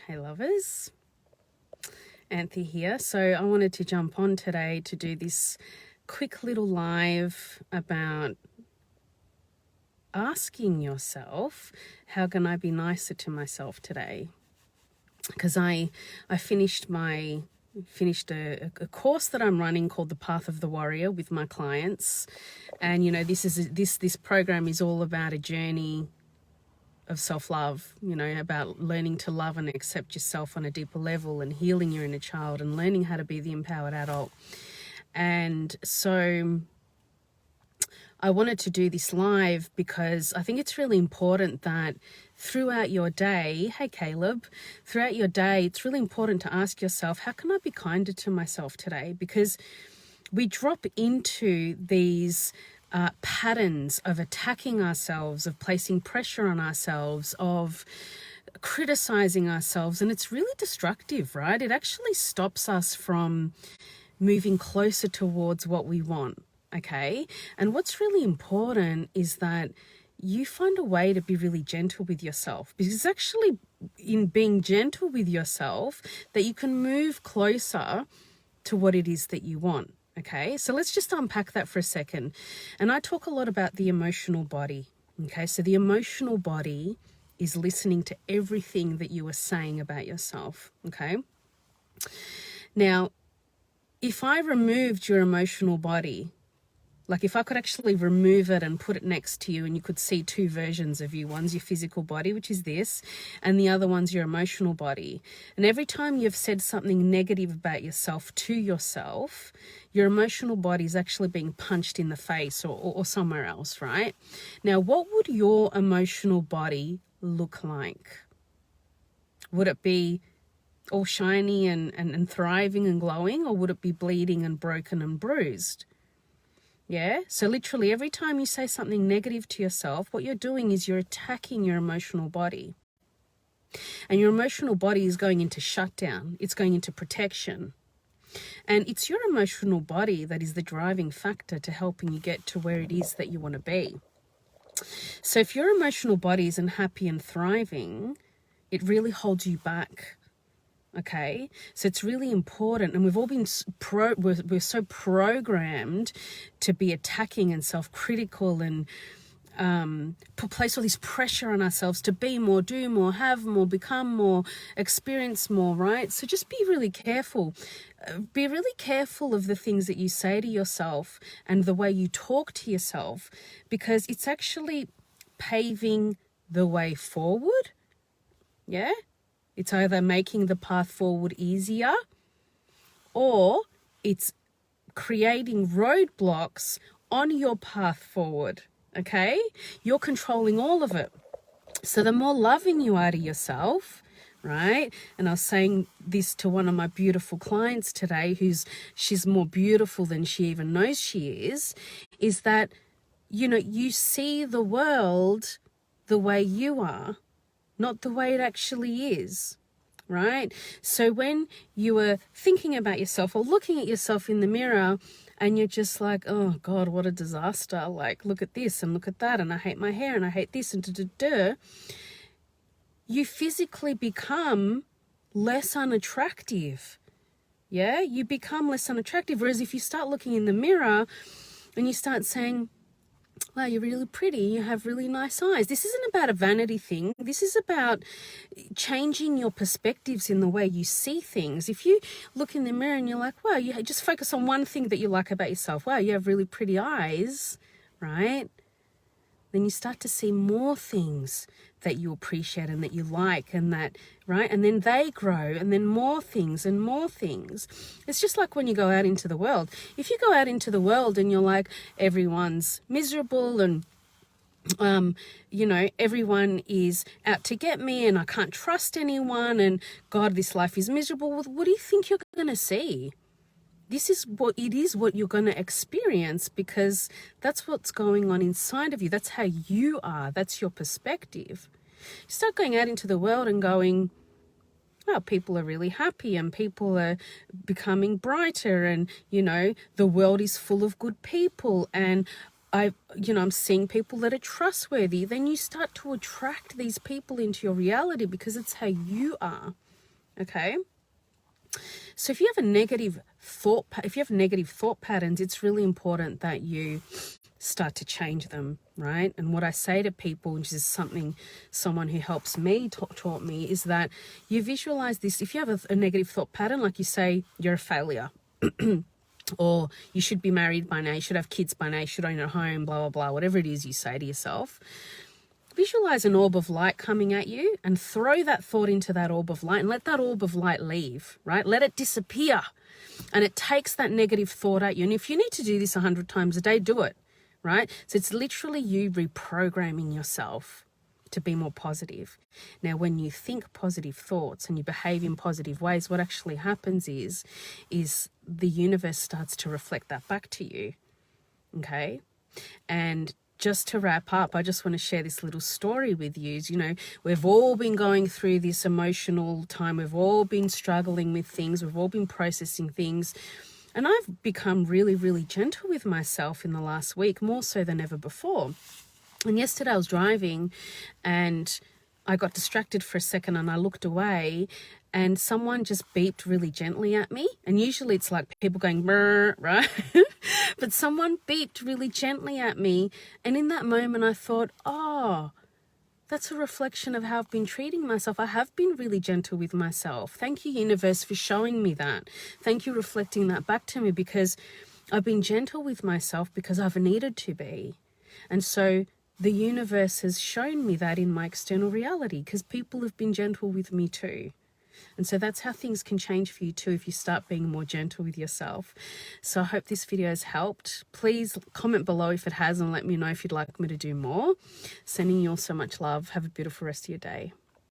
Hey lovers, Anthea here. So I wanted to jump on today to do this quick little live about asking yourself, how can I be nicer to myself today? Because I finished a course that I'm running called The Path of the Warrior with my clients, and this program is all about a journey of self-love, about learning to love and accept yourself on a deeper level and healing your inner child and learning how to be the empowered adult. And so I wanted to do this live because I think it's really important that throughout your day, hey Caleb, throughout your day, it's really important to ask yourself, how can I be kinder to myself today? Because we drop into these patterns of attacking ourselves, of placing pressure on ourselves, of criticizing ourselves, and it's really destructive, right? It actually stops us from moving closer towards what we want, okay? And what's really important is that you find a way to be really gentle with yourself, because it's actually in being gentle with yourself that you can move closer to what it is that you want. Okay, so let's just unpack that for a second. And I talk a lot about the emotional body. Okay, so the emotional body is listening to everything that you are saying about yourself. Okay, now, if I removed your emotional body, like if I could actually remove it and put it next to you and you could see two versions of you, one's your physical body, which is this, and the other one's your emotional body. And every time you've said something negative about yourself to yourself, your emotional body is actually being punched in the face or somewhere else, right? Now, what would your emotional body look like? Would it be all shiny and thriving and glowing, or would it be bleeding and broken and bruised? Yeah, so literally every time you say something negative to yourself, what you're doing is you're attacking your emotional body. And your emotional body is going into shutdown. It's going into protection. And it's your emotional body that is the driving factor to helping you get to where it is that you want to be. So if your emotional body isn't happy and thriving, it really holds you back. Okay, so it's really important, and we've all been we're so programmed to be attacking and self-critical and place all this pressure on ourselves to be more, do more, have more, become more, experience more, right? So just be really careful. Be really careful of the things that you say to yourself and the way you talk to yourself, because it's actually paving the way forward. Yeah? It's either making the path forward easier, or it's creating roadblocks on your path forward, okay? You're controlling all of it. So the more loving you are to yourself, right? And I was saying this to one of my beautiful clients today, she's more beautiful than she even knows she is that, you see the world the way you are, not the way it actually is, right? So when you are thinking about yourself or looking at yourself in the mirror and you're just like, oh God, what a disaster. Like, look at this and look at that, and I hate my hair and I hate this and da-da-da. You physically become less unattractive. Yeah, you become less unattractive. Whereas if you start looking in the mirror and you start saying, wow, you're really pretty, you have really nice eyes. This isn't about a vanity thing. This is about changing your perspectives in the way you see things. If you look in the mirror and you're like, wow, you just focus on one thing that you like about yourself. Wow, you have really pretty eyes, right? Then you start to see more things that you appreciate and that you like and that, right? And then they grow, and then more things and more things. It's just like when you go out into the world. If you go out into the world and you're like, everyone's miserable and everyone is out to get me and I can't trust anyone and God, this life is miserable. Well, what do you think you're going to see? This is what you're going to experience, because that's what's going on inside of you. That's how you are. That's your perspective. You start going out into the world and going, oh, people are really happy and people are becoming brighter and, the world is full of good people and I'm seeing people that are trustworthy. Then you start to attract these people into your reality because it's how you are. Okay. So if you have negative thought patterns, it's really important that you start to change them, right? And what I say to people, which is someone who helps me taught me, is that you visualize this. If you have a negative thought pattern, like you say, you're a failure, or you should be married by now, you should have kids by now, you should own a home, blah, blah, blah, whatever it is you say to yourself, visualize an orb of light coming at you and throw that thought into that orb of light and let that orb of light leave, right? Let it disappear. And it takes that negative thought at you. And if you need to do this 100 times a day, do it, right? So it's literally you reprogramming yourself to be more positive. Now, when you think positive thoughts and you behave in positive ways, what actually happens is the universe starts to reflect that back to you, okay? And just to wrap up, I just want to share this little story with you. You know, we've all been going through this emotional time. We've all been struggling with things. We've all been processing things. And I've become really, really gentle with myself in the last week, more so than ever before. And yesterday I was driving and I got distracted for a second and I looked away and someone just beeped really gently at me. And usually it's like people going, brr, right? But someone beeped really gently at me. And in that moment I thought, oh, that's a reflection of how I've been treating myself. I have been really gentle with myself. Thank you, universe, for showing me that. Thank you reflecting that back to me, because I've been gentle with myself because I've needed to be. And so the universe has shown me that in my external reality, because people have been gentle with me too. And so that's how things can change for you too if you start being more gentle with yourself. So I hope this video has helped. Please comment below if it has and let me know if you'd like me to do more. Sending you all so much love. Have a beautiful rest of your day.